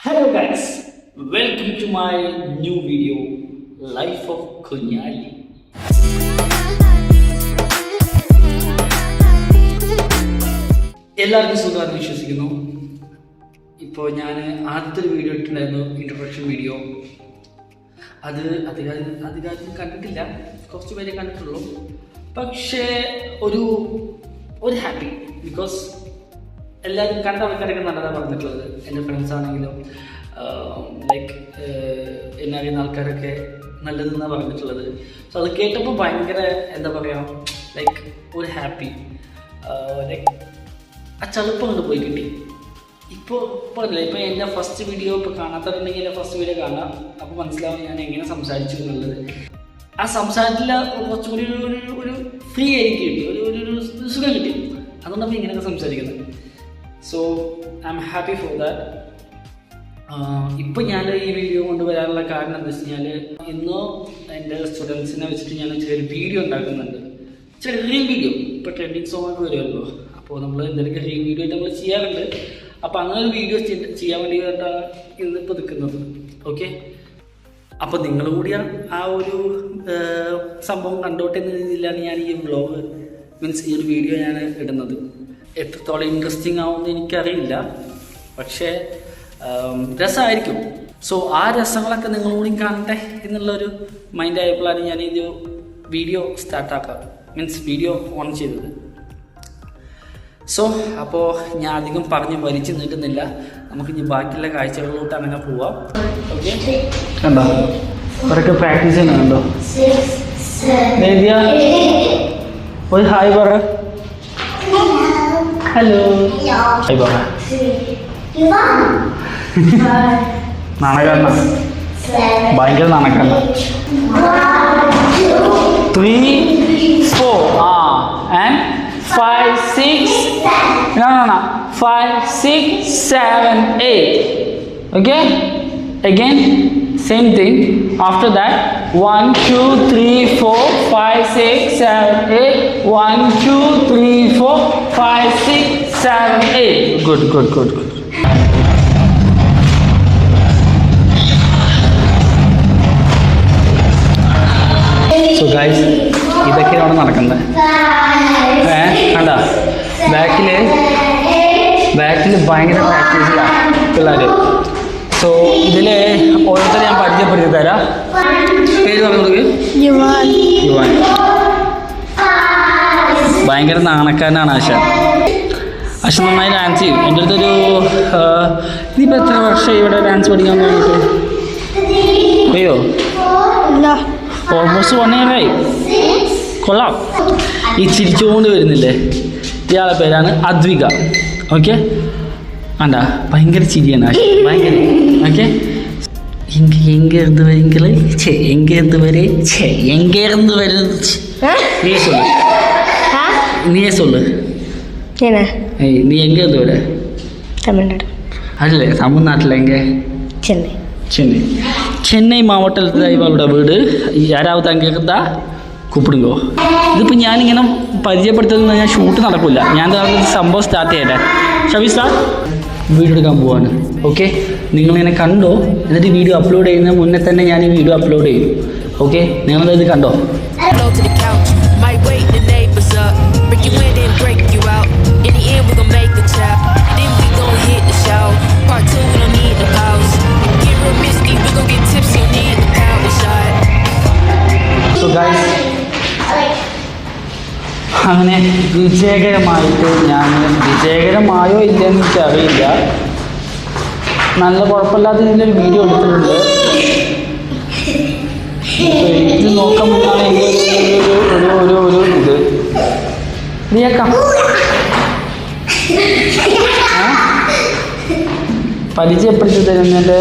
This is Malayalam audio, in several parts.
Hello guys, welcome to my new video, Life of Kunyali. എല്ലാവർക്കും സുഖമാണെന്ന് വിശ്വസിക്കുന്നു. ഇപ്പോൾ ഞാൻ ആദ്യത്തെ ഒരു വീഡിയോ ഇട്ടിട്ടുണ്ടായിരുന്നു, ഇൻട്രൊഡക്ഷൻ വീഡിയോ. അത് അധികം കണ്ടിട്ടില്ല, കുറച്ച് പേരെ കണ്ടിട്ടുള്ളൂ. പക്ഷേ ഒരു ഹാപ്പി, ബിക്കോസ് എല്ലാവരും കണ്ട ആൾക്കാരൊക്കെ നല്ലതാണ് പറഞ്ഞിട്ടുള്ളത്. എൻ്റെ ഫ്രണ്ട്സ് ആണെങ്കിലും ലൈക്ക് എന്നെ അറിയുന്ന ആൾക്കാരൊക്കെ നല്ലതെന്നാണ് പറഞ്ഞിട്ടുള്ളത്. സോ അത് കേട്ടപ്പോൾ ഭയങ്കര എന്താ പറയുക, ലൈക്ക് ഒരു ഹാപ്പി, ലൈക്ക് ആ ചെറുപ്പം കൊണ്ട് പോയി കിട്ടി. ഇപ്പോൾ പറഞ്ഞില്ല, ഇപ്പോൾ എൻ്റെ ഫസ്റ്റ് വീഡിയോ ഇപ്പോൾ കാണാത്തവരുണ്ടെങ്കിൽ എൻ്റെ ഫസ്റ്റ് വീഡിയോ കാണാം. അപ്പോൾ മനസ്സിലാവും ഞാൻ എങ്ങനെ സംസാരിച്ചു എന്നുള്ളത്. ആ സംസാരത്തിൽ കുറച്ചും കൂടി ഒരു ഫ്രീ ആയിരിക്കും കിട്ടി, ഒരു സുഖം കിട്ടി. അതുകൊണ്ടാണ് ഇങ്ങനെയൊക്കെ സംസാരിക്കുന്നത്. So I am happy for that. ഇപ്പം ഞാൻ ഈ വീഡിയോ കൊണ്ട് വരാനുള്ള കാരണം എന്താ വെച്ച് കഴിഞ്ഞാൽ, ഇന്നോ എൻ്റെ സ്റ്റുഡൻസിനെ വെച്ചിട്ട് ഞാൻ ചെറിയൊരു വീഡിയോ ഉണ്ടാക്കുന്നുണ്ട്. ചെറിയ വീഡിയോ ഇപ്പോൾ ട്രെൻഡിങ് സോങ്ങൊക്കെ വരുമല്ലോ. അപ്പോൾ നമ്മൾ എന്തെങ്കിലും റീൽ വീഡിയോ ആയിട്ട് നമ്മൾ ചെയ്യാറുണ്ട്. അപ്പോൾ അങ്ങനെ ഒരു വീഡിയോ ചെയ്യാൻ വേണ്ടിയിട്ടാണ് ഇന്നിപ്പോൾ നിൽക്കുന്നത്. ഓക്കെ, അപ്പോൾ നിങ്ങളും കൂടി ആ ഒരു സംഭവം കണ്ടോട്ടെ എന്ന രീതിയിലാണ് ഞാൻ ഈ വ്ളോഗ് മീൻസ് ഈ ഒരു വീഡിയോ ഞാൻ ഇടുന്നത്. എത്രത്തോളം ഇൻട്രസ്റ്റിംഗ് ആവുമെന്ന് എനിക്കറിയില്ല, പക്ഷേ രസമായിരിക്കും. സോ ആ രസങ്ങളൊക്കെ നിങ്ങളും കൂടി കാണട്ടെ എന്നുള്ളൊരു മൈൻഡ് ആയപ്പോഴാണ് ഞാൻ ഇത് വീഡിയോ സ്റ്റാർട്ടാക്കുക, മീൻസ് വീഡിയോ ഓൺ ചെയ്തത്. സോ അപ്പോൾ ഞാൻ അധികം പറഞ്ഞ് വലിച്ചു നീട്ടുന്നില്ല, നമുക്ക് ഇനി ബാക്കിയുള്ള കാഴ്ചകളിലോട്ട് അങ്ങനെ പോവാം. ഓക്കെ, കണ്ടോ അവരൊക്കെ പ്രാക്ടീസ് ചെയ്യുന്നുണ്ടോ? ഒരു ഹായ് പറ. ഹലോ, ഹായ് പറ. നാണക്കാരനാ, ഭയങ്കര നാണക്കാരന. 3, 4 and 5, 6 no 5, 6, 7, 8. Okay, again same thing. After that 1, 2, 3, 4, 5, 6, 7, 8. 1, 2, 3, 4, 5, 6, 7, 8. Good. So guys, ഇതൊക്കെയാണ് നടക്കുന്നത്. കണ്ട ബാക്കിൽ ഭയങ്കര പ്രാക്ടീസിലാണ് പിള്ളേർ. സോ ഇതിൽ ഓരോരുത്തരെ ഞാൻ പരിചയപ്പെടുത്തി തരാം. പേര് പറഞ്ഞു. യുവാൻ ഭയങ്കര നാണക്കാരനാണ് ആശാൻ നന്നായി ഡാൻസ് ചെയ്യും. എൻ്റെ അടുത്തൊരു ഇതിപ്പോൾ എത്ര വർഷം ഇവിടെ ഡാൻസ് പഠിക്കാൻ വേണ്ടിയിട്ട്? അയ്യോ, ഓൾമോസ്റ്റ് 1 year ആയി. കൊള്ളാം. ഈ ചിരിച്ചുകൊണ്ട് വരുന്നില്ലേ, ഇയാളുടെ പേരാണ് അദ്വിക. ഓക്കെ, വേണ്ട ഭയങ്കര ചിരിയാണ് ആശാൻ, ഭയങ്കര. ഓക്കെ, എങ്കേർന്ന് நீயே சொல்லு. என்ன? நீ எங்கே இருந்து வர? தமிழ்நாடு. அல்ல, தமிழ்நாட்டில் எங்கே? சென்னை மாவட்டத்தில் இவளோட வீடு. யாராவது அங்கே இருந்தா கூப்பிடுங்கോ. ഇതിപ്പോൾ ഞാനിങ്ങനെ പരിചയപ്പെടുത്തുന്നത് ഞാൻ ഷൂട്ട് നടക്കില്ല, ഞാൻ സംഭവം സ്റ്റാർട്ട് ചെയ്യട്ടെ. ഷവി സ്റ്റാർട്ട്. വീഡിയോ എടുക്കാൻ പോവാണ്. ഓക്കെ, നിങ്ങളിങ്ങനെ കണ്ടോ, എന്നിട്ട് വീഡിയോ അപ്ലോഡ് ചെയ്യുന്ന മുന്നേ തന്നെ ഞാൻ ഈ വീഡിയോ അപ്ലോഡ് ചെയ്യും. ഓക്കെ, നിങ്ങളത് കണ്ടോ? So guys, അങ്ങനെ വിജയകരമായോ ഇല്ലെന്ന് എനിക്കറിയില്ല. നല്ല കുഴപ്പമില്ലാത്ത ഇതിലൊരു വീഡിയോ എടുത്തിട്ടുണ്ട്. ഇത് നോക്കാൻ മുന്നാണ് ഒരു ഇത് റിയാക്കാം പരിചയപ്പെടുത്തി തരുന്നതിൻ്റെ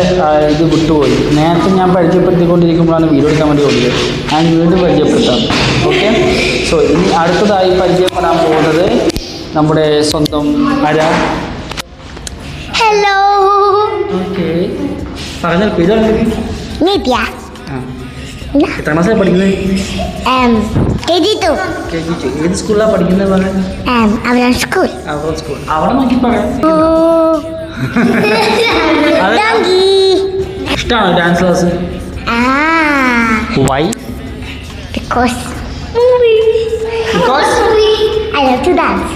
ഇത് വിട്ടുപോയി. നേരത്തെ ഞാൻ പരിചയപ്പെടുത്തിക്കൊണ്ടിരിക്കുമ്പോഴാണ് വീഡിയോ എടുക്കാൻ വേണ്ടി ഓടിയത്. ഞാൻ വീണ്ടും പരിചയപ്പെടുത്താം. ഓക്കെ, സോ ഇനി അടുത്തതായി പരിചയപ്പെടാൻ പോകുന്നത് നമ്മുടെ സ്വന്തം ആരാ? ഹലോ. ഓക്കെ, പറഞ്ഞാൽ പേര് നിത്യ. എത്ര ക്ലാസ്സിലാണ് പഠിക്കുന്നത്? KG2. ഏത് സ്കൂളിലാണ് പഠിക്കുന്നത്? സ്കൂൾ. അവിടെ നോക്കി പറയാം. Donkey. ഇഷ്ടമാണോ dance class? Why? Because movie. Because I love to dance.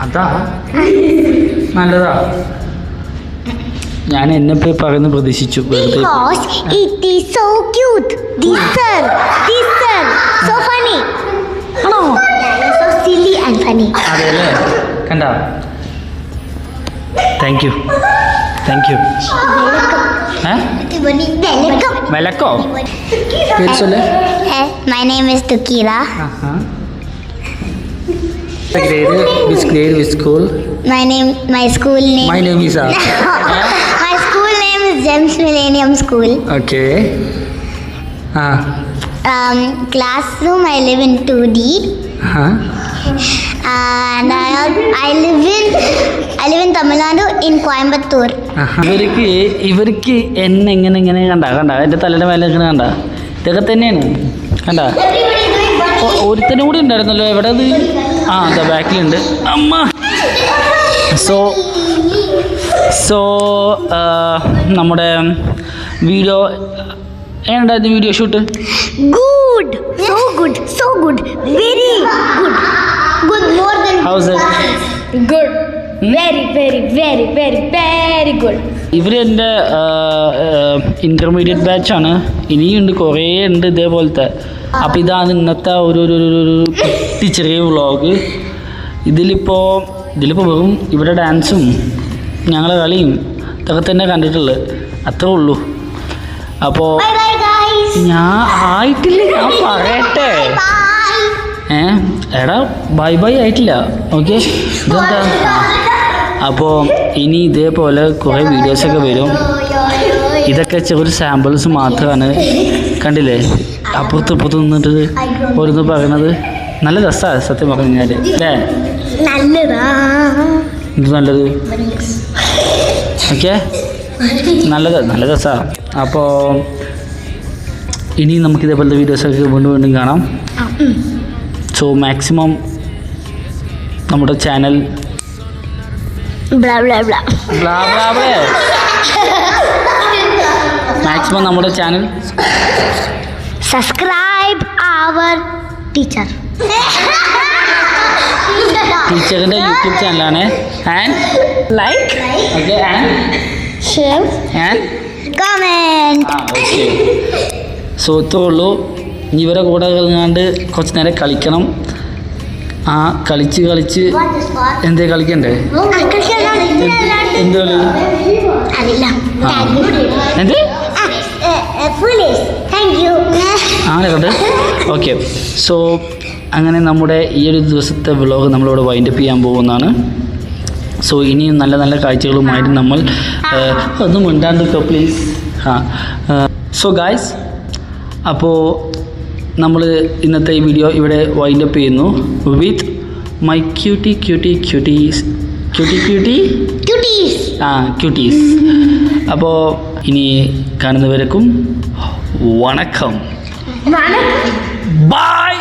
അതാ നല്ലതാ. ഞാൻ എന്നെ പോയി പറയുന്നത് പ്രതീക്ഷിച്ചു. Because it is so cute. This sir, so funny. ആണോ? Yeah, you're so silly and funny. അതെ അല്ലേ? കണ്ടോ? Thank you. Welcome. വിലക്കോ? പേര് ചൊല്ലേ. My name is Tukira. Which grade, which school? My school name. My name is My school name is Gems Millennium School. Okay. Classroom I live in 2D. And I live in Tamil Nadu in Coimbatore. ഇവർക്ക് എന്നെ ഇങ്ങനെ കണ്ട എൻ്റെ തലയുടെ മേലെ ഇങ്ങനെ കണ്ട ഇതൊക്കെ തന്നെയാണ് കണ്ട. ഒരുത്തനും കൂടി ഉണ്ടായിരുന്നല്ലോ, എവിടെ അത്? അതാ ബാക്കിലുണ്ട്. അമ്മ. സോ നമ്മുടെ വീഡിയോ എങ്ങനെയുണ്ടായിരുന്നു? Video shoot Good. So good. Very good. More than house good. Very good. ഇവർ എൻ്റെ ഇൻ്റർമീഡിയറ്റ് ബാച്ചാണ്. ഇനിയുണ്ട്, കുറേ ഉണ്ട് ഇതേപോലത്തെ. അപ്പോൾ ഇതാണ് ഇന്നത്തെ ഒരു കുട്ടി ചെറിയ വ്ളോഗ്. ഇതിലിപ്പോൾ വെറും ഇവിടെ ഡാൻസും ഞങ്ങളെ കളിയും ഇതൊക്കെ തന്നെ കണ്ടിട്ടുള്ളത്, അത്രേ ഉള്ളൂ. അപ്പോൾ Bye guys. ഞാൻ ആയിട്ടില്ല, ഞാൻ പറയട്ടെ. എടാ ബൈ ആയിട്ടില്ല. ഓക്കെ, ഇതെന്താ? അപ്പോൾ ഇനി ഇതേപോലെ കുറേ വീഡിയോസൊക്കെ വരും. ഇതൊക്കെ ചെറിയ സാമ്പിൾസ് മാത്രമാണ്. കണ്ടില്ലേ, അപ്പുറത്ത് നിന്നിട്ട് ഓരോന്ന് പറയണത് നല്ല രസമാണ് സത്യം പറഞ്ഞു കഴിഞ്ഞാൽ അല്ലേ? ഇത് നല്ലത്. ഓക്കെ, നല്ല രസമാണ്. അപ്പോൾ ഇനി നമുക്ക് ഇതേപോലത്തെ വീഡിയോസൊക്കെ വീണ്ടും കാണാം. സോ മാക്സിമം നമ്മുടെ ചാനൽ മാക്സിമം നമ്മുടെ ചാനൽ Subscribe our teacher. ടീച്ചറിൻ്റെ യൂട്യൂബ് ചാനലാണ്. And Like. Okay, Share. And Comment. Okay. So ഇത്രേ ഉള്ളൂ. ഇനി ഇവരെ കൂടെ കളിങ്ങാണ്ട് കുറച്ച് നേരം കളിക്കണം. കളിച്ച് എന്തേ കളിക്കണ്ടേ? എന്ത് കളി? എന്ത് അങ്ങനെ കണ്ട്. ഓക്കെ, സോ അങ്ങനെ നമ്മുടെ ഈ ഒരു ദിവസത്തെ വ്ളോഗ് നമ്മളിവിടെ വൈൻഡപ്പ് ചെയ്യാൻ പോകുന്നതാണ്. സോ ഇനിയും നല്ല കാഴ്ചകളുമായിട്ട് നമ്മൾ ഒന്നും മിണ്ടാണ്ടിരിക്കുക പ്ലീസ്. സോ ഗായ്സ്, അപ്പോൾ നമ്മൾ ഇന്നത്തെ ഈ വീഡിയോ ഇവിടെ വൈൻഡപ്പ് ചെയ്യുന്നു വിത്ത് മൈ ക്യൂട്ടീസ്. അപ്പോൾ ഇനി കാണുന്നവരേക്കും വണക്കം. ബൈ.